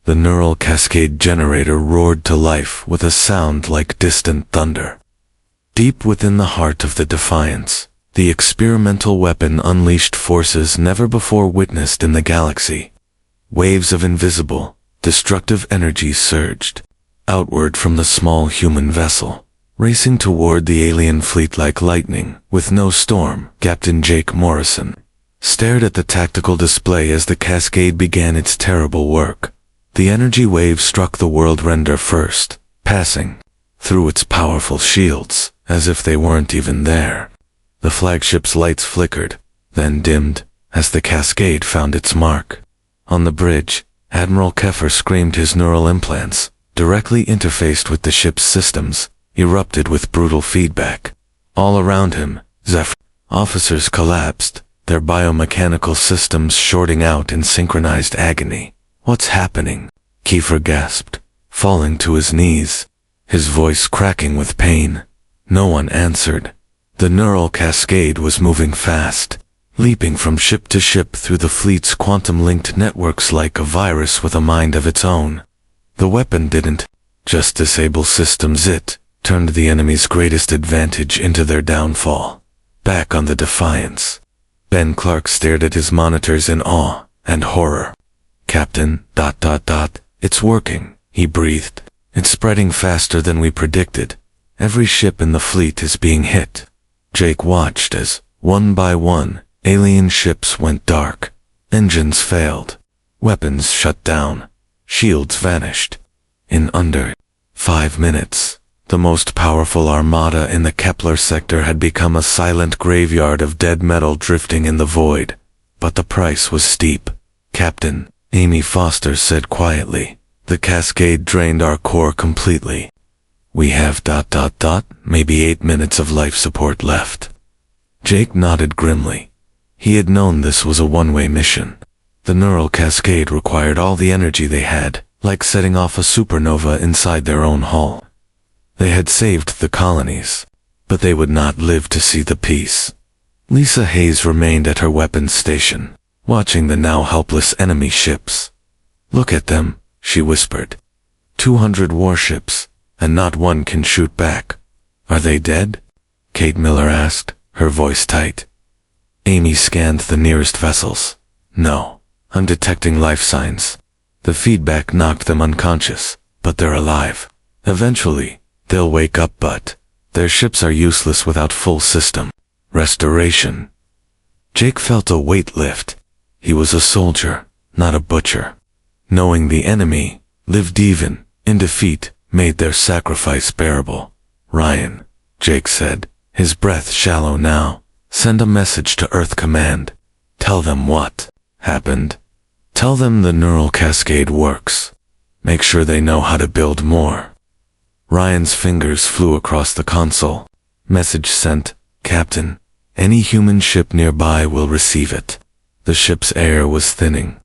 The neural cascade generator roared to life with a sound like distant thunder. Deep within the heart of the Defiance, the experimental weapon unleashed forces never before witnessed in the galaxy. Waves of invisible, destructive energy surged outward from the small human vessel, racing toward the alien fleet like lightning. With no storm, Captain Jake Morrison stared at the tactical display as the cascade began its terrible work. The energy wave struck the world render first, passing through its powerful shields, as if they weren't even there. The flagship's lights flickered, then dimmed, as the cascade found its mark. On the bridge, Admiral Keffer screamed. His neural implants, directly interfaced with the ship's systems, erupted with brutal feedback. All around him, Zephyr officers collapsed, their biomechanical systems shorting out in synchronized agony. "What's happening?" Kiefer gasped, falling to his knees, his voice cracking with pain. No one answered. The neural cascade was moving fast, leaping from ship to ship through the fleet's quantum-linked networks like a virus with a mind of its own. The weapon didn't just disable systems, it turned the enemy's greatest advantage into their downfall. Back on the Defiance, Ben Clark stared at his monitors in awe and horror. "Captain, it's working," he breathed. "It's spreading faster than we predicted. Every ship in the fleet is being hit." Jake watched as, one by one, alien ships went dark. Engines failed. Weapons shut down. Shields vanished. In under 5 minutes, the most powerful armada in the Kepler sector had become a silent graveyard of dead metal drifting in the void. But the price was steep. "Captain," Amy Foster said quietly, "the cascade drained our core completely. We have maybe 8 minutes of life support left." Jake nodded grimly. He had known this was a one-way mission. The neural cascade required all the energy they had, like setting off a supernova inside their own hull. They had saved the colonies, but they would not live to see the peace. Lisa Hayes remained at her weapons station, watching the now helpless enemy ships. "Look at them," she whispered. 200 warships, and not one can shoot back. "Are they dead?" Kate Miller asked, her voice tight. Amy scanned the nearest vessels. "No, I'm detecting life signs. The feedback knocked them unconscious, but they're alive. Eventually, they'll wake up, but their ships are useless without full system restoration." Jake felt a weight lift. He was a soldier, not a butcher. Knowing the enemy lived even in defeat made their sacrifice bearable. "Ryan," Jake said, his breath shallow now, "send a message to Earth Command. Tell them what happened. Tell them the neural cascade works. Make sure they know how to build more." Ryan's fingers flew across the console. Message sent, "Captain, any human ship nearby will receive it." The ship's air was thinning.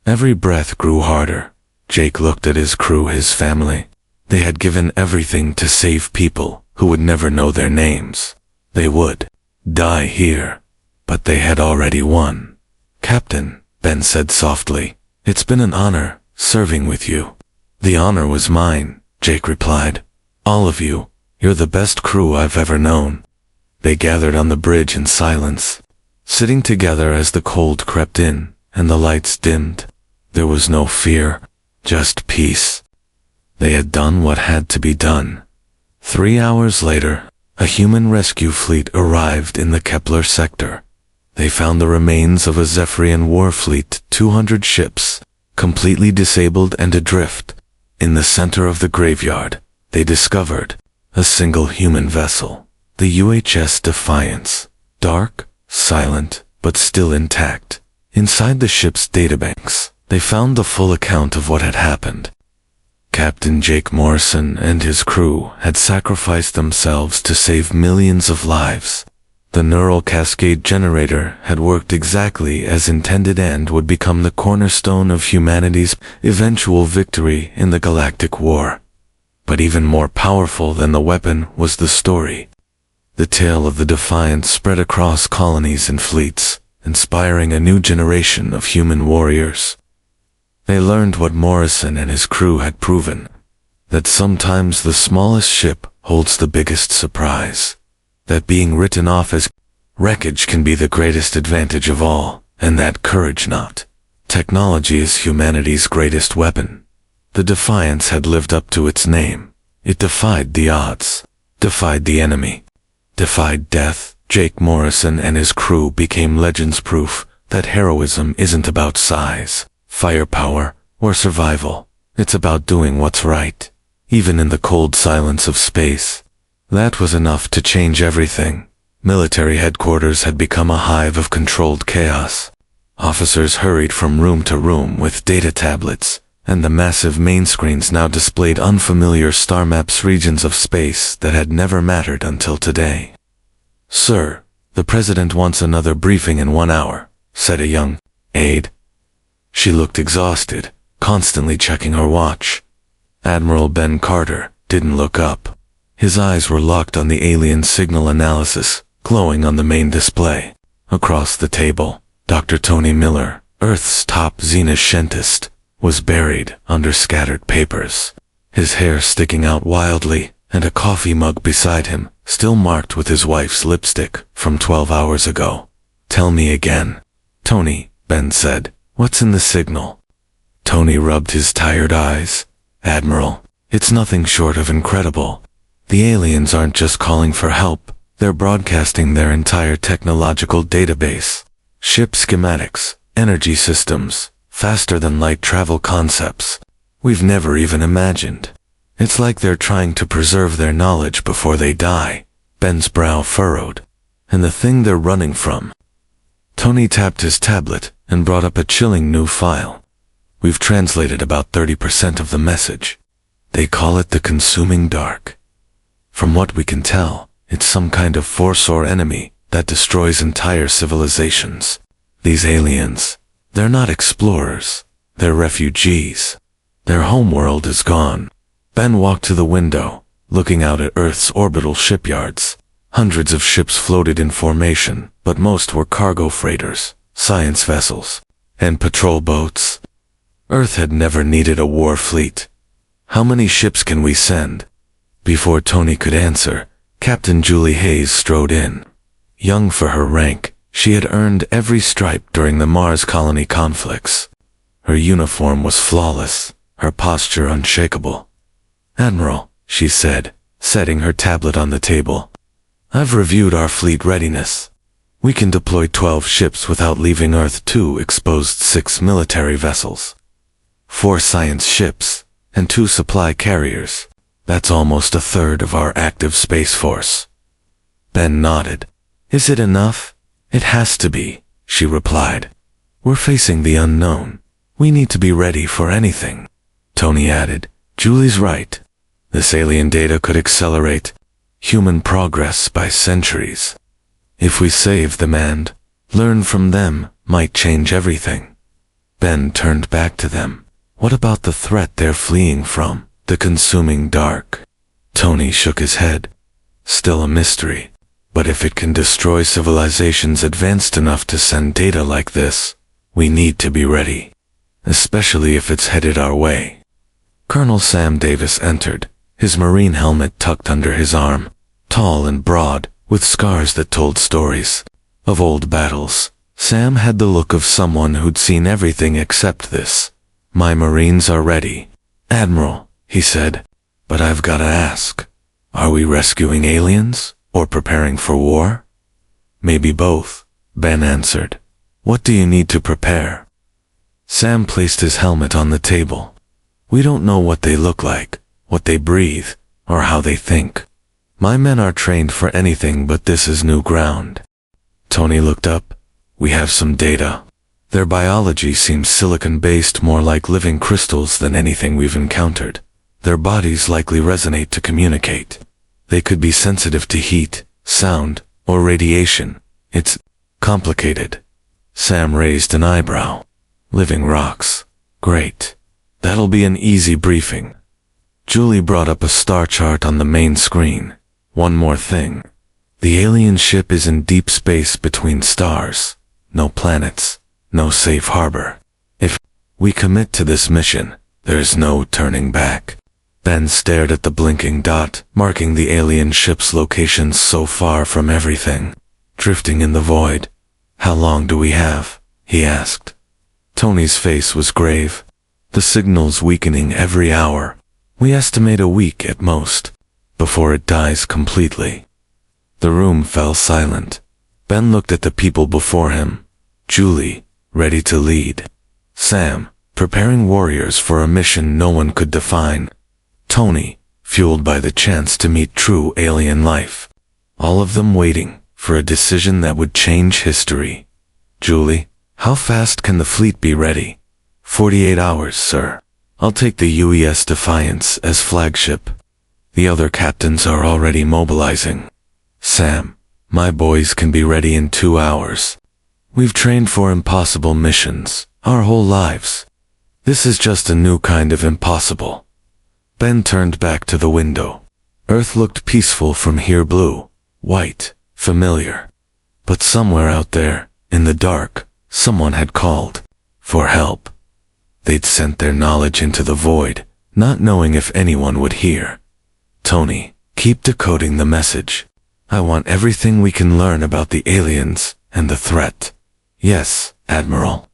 Every breath grew harder. Jake looked at his crew, his family. They had given everything to save people who would never know their names. They would die here, but they had already won. "Captain," Ben said softly, "it's been an honor serving with you." "The honor was mine," Jake replied. "All of you, you're the best crew I've ever known." They gathered on the bridge in silence, sitting together as the cold crept in and the lights dimmed. There was no fear, just peace. They had done what had to be done. 3 hours later, a human rescue fleet arrived in the Kepler sector. They found the remains of a Zephyrian war fleet, 200 ships, completely disabled and adrift. In the center of the graveyard, they discovered a single human vessel, the UHS Defiance, dark, silent, but still intact. Inside the ship's databanks, they found the full account of what had happened. Captain Jake Morrison and his crew had sacrificed themselves to save millions of lives. The neural cascade generator had worked exactly as intended and would become the cornerstone of humanity's eventual victory in the Galactic War. But even more powerful than the weapon was the story. The tale of the Defiant spread across colonies and fleets, inspiring a new generation of human warriors. They learned what Morrison and his crew had proven, that sometimes the smallest ship holds the biggest surprise, that being written off as wreckage can be the greatest advantage of all, and that courage not. Technology is humanity's greatest weapon. The Defiance had lived up to its name. It defied the odds, defied the enemy, defied death. Jake Morrison and his crew became legends, proof that heroism isn't about size, firepower, or survival. It's about doing what's right, even in the cold silence of space. That was enough to change everything. Military headquarters had become a hive of controlled chaos. Officers hurried from room to room with data tablets, and the massive main screens now displayed unfamiliar star maps, regions of space that had never mattered until today. "Sir, the President wants another briefing in 1 hour," said a young aide. She looked exhausted, constantly checking her watch. Admiral Ben Carter didn't look up. His eyes were locked on the alien signal analysis, glowing on the main display. Across the table, Dr. Tony Miller, Earth's top xenoscientist, was buried under scattered papers, his hair sticking out wildly, and a coffee mug beside him, still marked with his wife's lipstick from 12 hours ago. "Tell me again." "Tony," Ben said, "what's in the signal?" Tony rubbed his tired eyes. "Admiral, it's nothing short of incredible. The aliens aren't just calling for help, they're broadcasting their entire technological database. Ship schematics, energy systems, faster-than-light travel concepts we've never even imagined. It's like they're trying to preserve their knowledge before they die." Ben's brow furrowed. "And the thing they're running from?" Tony tapped his tablet and brought up a chilling new file. "We've translated about 30% of the message. They call it the consuming dark. From what we can tell, it's some kind of force or enemy that destroys entire civilizations. These aliens, they're not explorers, they're refugees. Their homeworld is gone." Ben walked to the window, looking out at Earth's orbital shipyards. Hundreds of ships floated in formation, but most were cargo freighters, science vessels, and patrol boats. Earth had never needed a war fleet. "How many ships can we send?" Before Tony could answer, Captain Julie Hayes strode in. Young for her rank, she had earned every stripe during the Mars colony conflicts. Her uniform was flawless, her posture unshakable. "Admiral," she said, setting her tablet on the table, "I've reviewed our fleet readiness. We can deploy 12 ships without leaving Earth, 2 exposed 6 military vessels, 4 science ships, and 2 supply carriers. That's almost a third of our active space force." Ben nodded. "Is it enough?" "It has to be," she replied. "We're facing the unknown. We need to be ready for anything." Tony added, "Julie's right. This alien data could accelerate human progress by centuries. If we save them and learn from them, might change everything." Ben turned back to them. "What about the threat they're fleeing from, the consuming dark?" Tony shook his head. "Still a mystery. But if it can destroy civilizations advanced enough to send data like this, we need to be ready, especially if it's headed our way." Colonel Sam Davis entered, his Marine helmet tucked under his arm, tall and broad, with scars that told stories of old battles. Sam had the look of someone who'd seen everything except this. "My Marines are ready, Admiral," he said, "but I've gotta ask, are we rescuing aliens or preparing for war?" "Maybe both," Ben answered. "What do you need to prepare?" Sam placed his helmet on the table. "We don't know what they look like, what they breathe, or how they think. My men are trained for anything, but this is new ground." Tony looked up. "We have some data. Their biology seems silicon-based, more like living crystals than anything we've encountered. Their bodies likely resonate to communicate. They could be sensitive to heat, sound, or radiation. It's complicated." Sam raised an eyebrow. "Living rocks. Great. That'll be an easy briefing." Julie brought up a star chart on the main screen. "One more thing. The alien ship is in deep space between stars. No planets, no safe harbor. If We commit to this mission. There's no turning back. Ben stared at the blinking dot, marking the alien ship's location so far from everything, drifting in the void. How long do we have? He asked. Tony's face was grave. The signal's weakening every hour. We estimate a week at most, before it dies completely. The room fell silent. Ben looked at the people before him. Julie, ready to lead. Sam, preparing warriors for a mission no one could define. Tony, fueled by the chance to meet true alien life. All of them waiting for a decision that would change history. Julie, how fast can the fleet be ready? 48 hours, sir. I'll take the UES Defiance as flagship. The other captains are already mobilizing. Sam, my boys can be ready in 2 hours. We've trained for impossible missions our whole lives. This is just a new kind of impossible. Ben turned back to the window. Earth looked peaceful from here, blue, white, familiar. But somewhere out there, in the dark, someone had called for help. They'd sent their knowledge into the void, not knowing if anyone would hear. Tony, keep decoding the message. I want everything we can learn about the aliens and the threat. Yes, Admiral.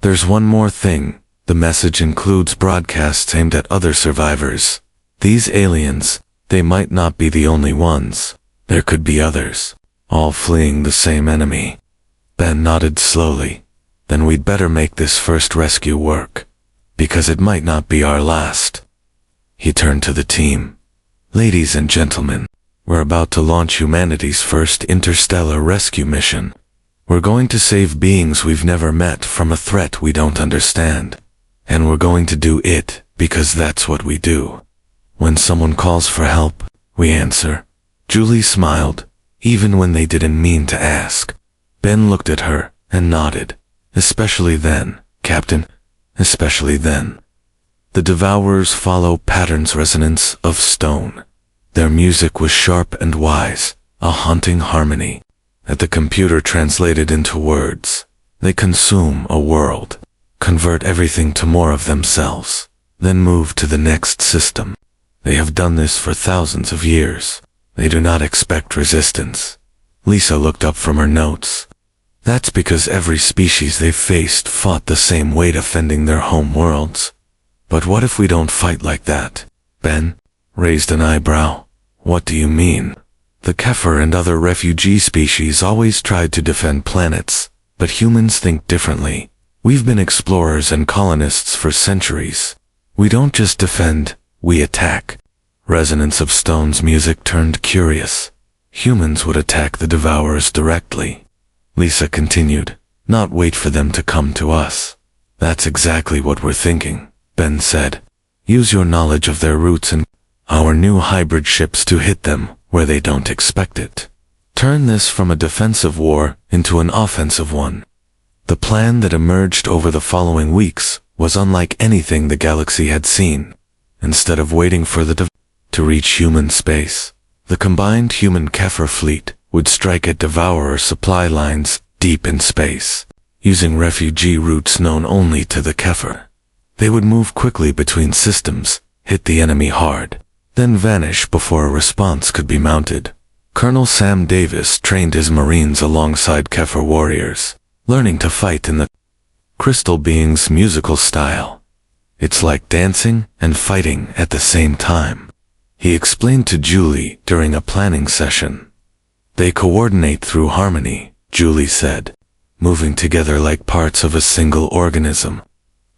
There's one more thing. The message includes broadcasts aimed at other survivors. These aliens, they might not be the only ones. There could be others, all fleeing the same enemy. Ben nodded slowly. Then we'd better make this first rescue work, because it might not be our last. He turned to the team. Ladies and gentlemen, we're about to launch humanity's first interstellar rescue mission. We're going to save beings we've never met from a threat we don't understand. And we're going to do it because that's what we do. When someone calls for help, we answer. Julie smiled, even when they didn't mean to ask. Ben looked at her and nodded. Especially then, Captain, especially then. The Devourers follow patterns resonance of stone. Their music was sharp and wise, a haunting harmony that the computer translated into words. They consume a world, convert everything to more of themselves, then move to the next system. They have done this for thousands of years. They do not expect resistance. Lisa looked up from her notes. That's because every species they've faced fought the same way defending their home worlds. But what if we don't fight like that? Ben raised an eyebrow. What do you mean? The Kefir and other refugee species always tried to defend planets, but humans think differently. We've been explorers and colonists for centuries. We don't just defend, we attack. Resonance of Stone's music turned curious. Humans would attack the Devourers directly. Lisa continued, not wait for them to come to us. That's exactly what we're thinking, Ben said. Use your knowledge of their roots and our new hybrid ships to hit them where they don't expect it. Turn this from a defensive war into an offensive one. The plan that emerged over the following weeks was unlike anything the galaxy had seen. Instead of waiting for the to reach human space, the combined human Kefir fleet would strike at Devourer supply lines deep in space, using refugee routes known only to the Kefir. They would move quickly between systems, hit the enemy hard, then vanish before a response could be mounted. Colonel Sam Davis trained his Marines alongside Kefir warriors, learning to fight in the crystal being's musical style. It's like dancing and fighting at the same time, he explained to Julie during a planning session. They coordinate through harmony, Julie said, moving together like parts of a single organism.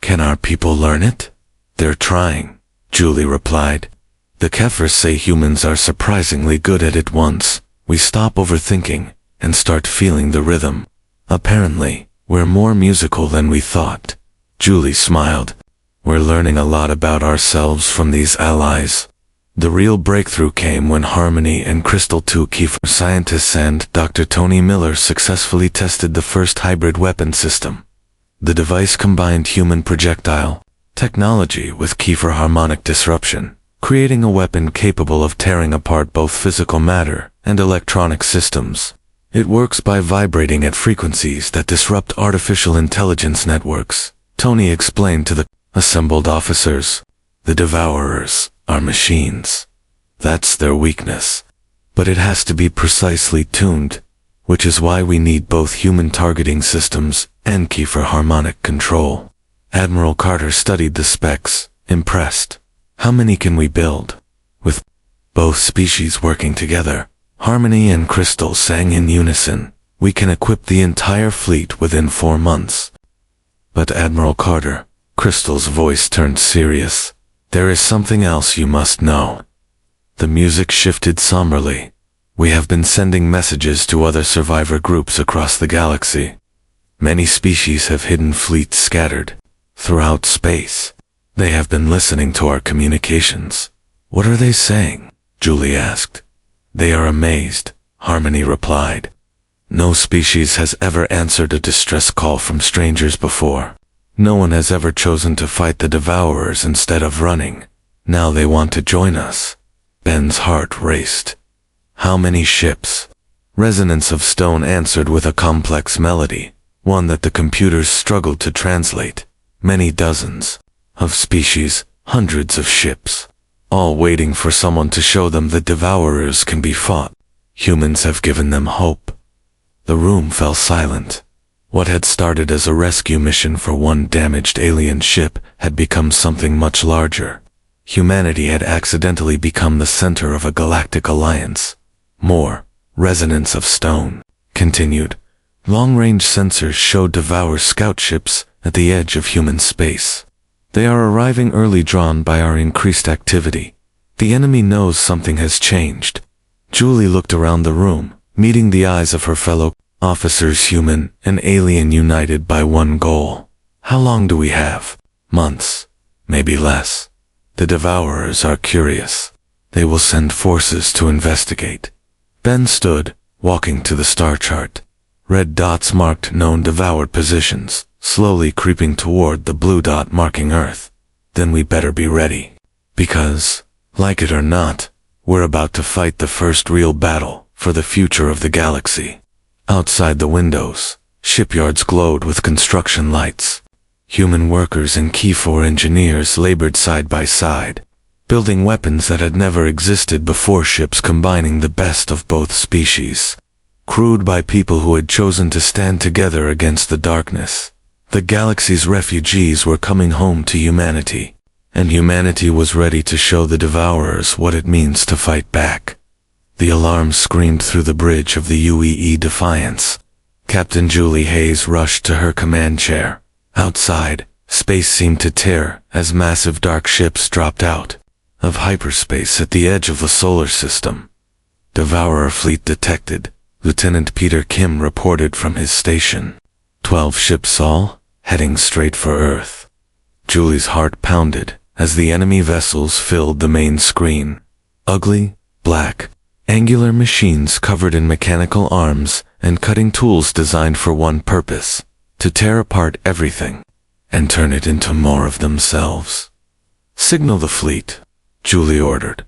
Can our people learn it? They're trying, Julie replied. The Kefir say humans are surprisingly good at it once we stop overthinking and start feeling the rhythm. Apparently, we're more musical than we thought. Julie smiled. We're learning a lot about ourselves from these allies. The real breakthrough came when Harmony and Crystal 2 Kefir scientists and Dr. Tony Miller successfully tested the first hybrid weapon system. The device combined human projectile technology with Kefir harmonic disruption, creating a weapon capable of tearing apart both physical matter and electronic systems. It works by vibrating at frequencies that disrupt artificial intelligence networks, Tony explained to the assembled officers. The Devourers are machines. That's their weakness. But it has to be precisely tuned, which is why we need both human targeting systems and key for harmonic control. Admiral Carter studied the specs, impressed. How many can we build? With both species working together, Harmony and Crystal sang in unison, we can equip the entire fleet within 4 months. But Admiral Carter, Crystal's voice turned serious. There is something else you must know. The music shifted somberly. We have been sending messages to other survivor groups across the galaxy. Many species have hidden fleets scattered throughout space. They have been listening to our communications. What are they saying? Julie asked. They are amazed, Harmony replied. No species has ever answered a distress call from strangers before. No one has ever chosen to fight the Devourers instead of running. Now they want to join us. Ben's heart raced. How many ships? Resonance of Stone answered with a complex melody, one that the computers struggled to translate. Many dozens of species, hundreds of ships, all waiting for someone to show them the Devourers can be fought. Humans have given them hope. The room fell silent. What had started as a rescue mission for one damaged alien ship had become something much larger. Humanity had accidentally become the center of a galactic alliance. More, Resonance of Stone continued. Long-range sensors showed Devour scout ships at the edge of human space. They are arriving early, drawn by our increased activity. The enemy knows something has changed. Julie looked around the room, meeting the eyes of her fellow officers, human and alien, united by one goal. How long do we have? Months, maybe less. The Devourers are curious. They will send forces to investigate. Ben stood, walking to the star chart. Red dots marked known devoured positions, slowly creeping toward the blue dot marking Earth. Then we better be ready. Because, like it or not, we're about to fight the first real battle for the future of the galaxy. Outside the windows, shipyards glowed with construction lights. Human workers and Key4 engineers labored side by side, building weapons that had never existed before, ships combining the best of both species. Crewed by people who had chosen to stand together against the darkness. The galaxy's refugees were coming home to humanity, and humanity was ready to show the Devourers what it means to fight back. The alarm screamed through the bridge of the UEE Defiance. Captain Julie Hayes rushed to her command chair. Outside, space seemed to tear as massive dark ships dropped out of hyperspace at the edge of the solar system. Devourer fleet detected, Lieutenant Peter Kim reported from his station. 12 ships all, heading straight for Earth. Julie's heart pounded as the enemy vessels filled the main screen. Ugly, black, angular machines covered in mechanical arms and cutting tools designed for one purpose: to tear apart everything and turn it into more of themselves. Signal the fleet, Julie ordered.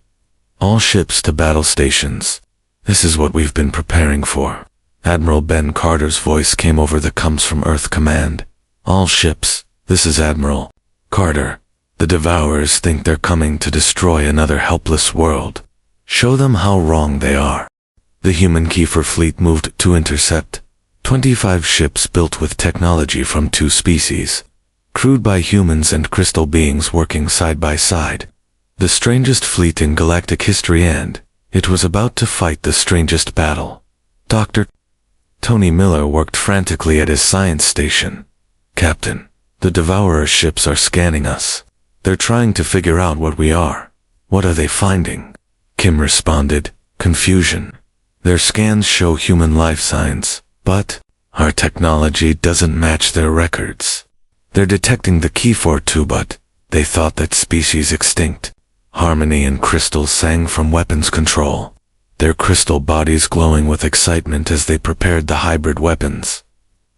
All ships to battle stations. This is what we've been preparing for. Admiral Ben Carter's voice came over the Comes from Earth command. All ships, this is Admiral Carter. The Devourers think they're coming to destroy another helpless world. Show them how wrong they are. The human Kiefer fleet moved to intercept. 25 ships built with technology from 2 species, crewed by humans and crystal beings working side by side. The strangest fleet in galactic history, and it was about to fight the strangest battle. Dr. Tony Miller worked frantically at his science station. Captain, the Devourer ships are scanning us. They're trying to figure out what we are. What are they finding? Kim responded, confusion. Their scans show human life signs, but our technology doesn't match their records. They're detecting the Key4 too, but they thought that species extinct. Harmony and Crystal sang from weapons control, their crystal bodies glowing with excitement as they prepared the hybrid weapons.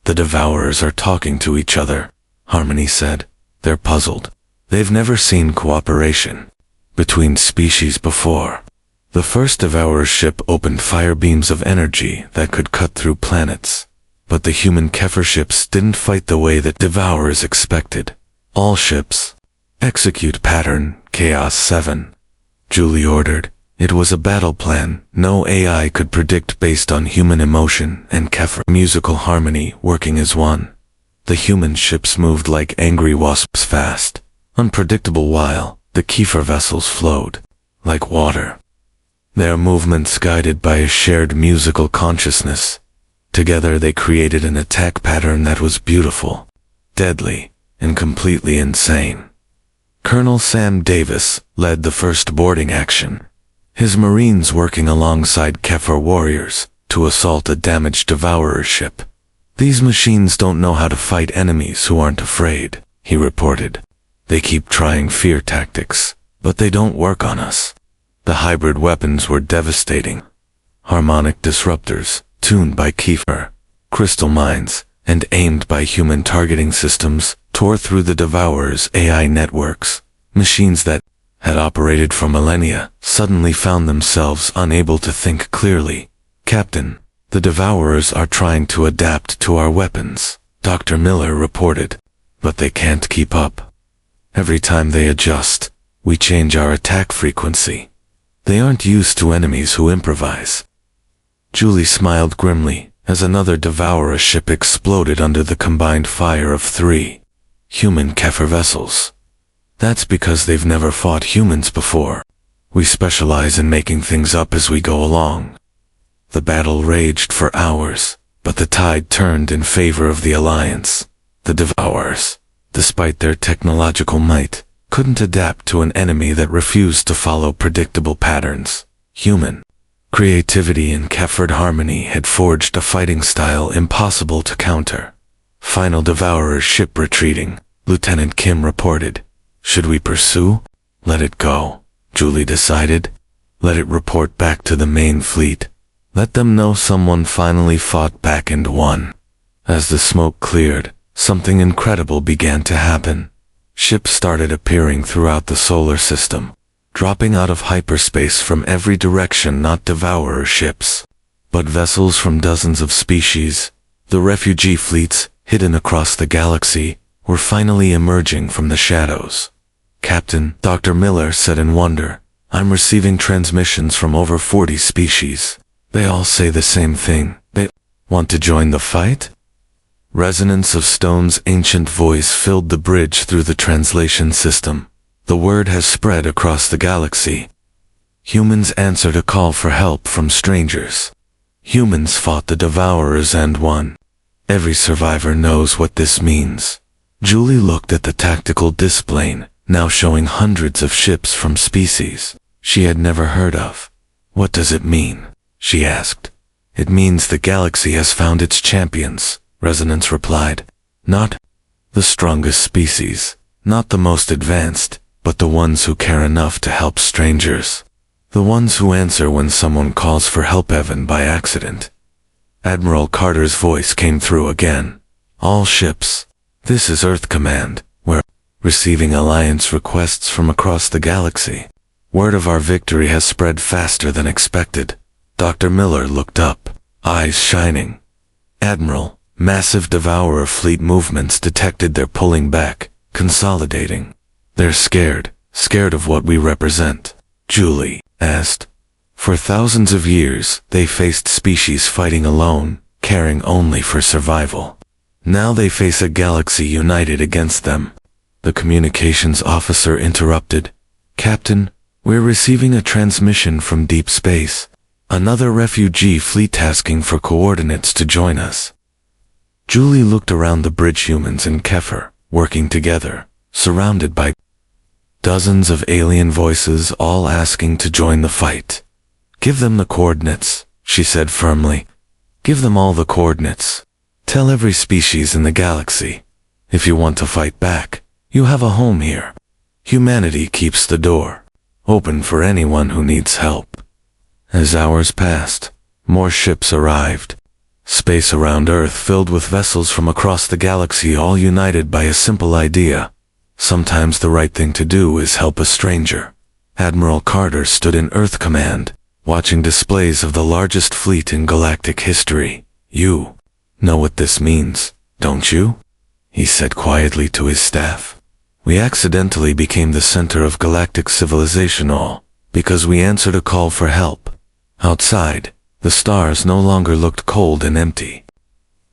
The Devourers are talking to each other, Harmony said. They're puzzled. They've never seen cooperation between species before. The first Devourer ship opened fire beams of energy that could cut through planets. But the human Kefir ships didn't fight the way that Devourers expected. All ships, execute pattern, Chaos 7. Julie ordered. It was a battle plan no AI could predict based on human emotion and Kefir musical harmony working as one. The human ships moved like angry wasps fast, unpredictable while the Kefir vessels flowed like water. Their movements guided by a shared musical consciousness. Together they created an attack pattern that was beautiful, deadly, and completely insane. Colonel Sam Davis led the first boarding action, his Marines working alongside Kefir warriors to assault a damaged Devourer ship. These machines don't know how to fight enemies who aren't afraid, he reported. They keep trying fear tactics, but they don't work on us. The hybrid weapons were devastating. Harmonic disruptors, tuned by Kefir, crystal mines, and aimed by human targeting systems, tore through the Devourer's AI networks. Machines that had operated for millennia suddenly found themselves unable to think clearly. Captain, the Devourers are trying to adapt to our weapons, Dr. Miller reported, but they can't keep up. Every time they adjust, we change our attack frequency. They aren't used to enemies who improvise. Julie smiled grimly as another Devourer ship exploded under the combined fire of 3 human Kefir vessels. That's because they've never fought humans before. We specialize in making things up as we go along. The battle raged for hours, but the tide turned in favor of the Alliance. The Devourers, despite their technological might, couldn't adapt to an enemy that refused to follow predictable patterns. Human creativity and Kefir harmony had forged a fighting style impossible to counter. Final Devourer ship retreating, Lieutenant Kim reported. Should we pursue? Let it go, Julie decided. Let it report back to the main fleet. Let them know someone finally fought back and won. As the smoke cleared, something incredible began to happen. Ships started appearing throughout the solar system, dropping out of hyperspace from every direction, not Devourer ships, but vessels from dozens of species. The refugee fleets, hidden across the galaxy, were finally emerging from the shadows. Captain, Dr. Miller said in wonder, I'm receiving transmissions from over 40 species. They all say the same thing. They want to join the fight? Resonance of Stone's ancient voice filled the bridge through the translation system. The word has spread across the galaxy. Humans answered a call for help from strangers. Humans fought the Devourers and won. Every survivor knows what this means. Julie looked at the tactical display, now showing hundreds of ships from species she had never heard of. What does it mean? She asked. It means the galaxy has found its champions, Resonance replied. Not the strongest species, not the most advanced, but the ones who care enough to help strangers. The ones who answer when someone calls for help, even by accident. Admiral Carter's voice came through again. All ships. This is Earth Command. We're receiving Alliance requests from across the galaxy. Word of our victory has spread faster than expected. Dr. Miller looked up, eyes shining. Admiral, massive Devourer fleet movements detected. They're pulling back, consolidating. They're scared of what we represent. Julie asked. For thousands of years, they faced species fighting alone, caring only for survival. Now they face a galaxy united against them. The communications officer interrupted. Captain, we're receiving a transmission from deep space. Another refugee fleet asking for coordinates to join us. Julie looked around the bridge. Humans and Kefir, working together, surrounded by dozens of alien voices, all asking to join the fight. Give them the coordinates, she said firmly. Give them all the coordinates. Tell every species in the galaxy. If you want to fight back, you have a home here. Humanity keeps the door open for anyone who needs help. As hours passed, more ships arrived. Space around Earth filled with vessels from across the galaxy, all united by a simple idea. Sometimes the right thing to do is help a stranger. Admiral Carter stood in Earth Command, watching displays of the largest fleet in galactic history. You Know what this means, don't you? He said quietly to his staff. We accidentally became the center of galactic civilization, all because we answered a call for help. Outside, the stars no longer looked cold and empty.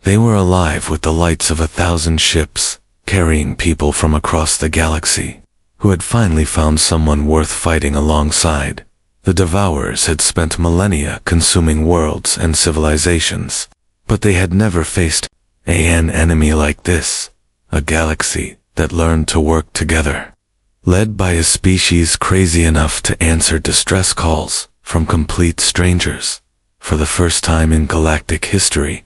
They were alive with the lights of 1,000 ships, carrying people from across the galaxy, who had finally found someone worth fighting alongside. The Devourers had spent millennia consuming worlds and civilizations, but they had never faced an enemy like this, a galaxy that learned to work together. Led by a species crazy enough to answer distress calls from complete strangers. For the first time in galactic history,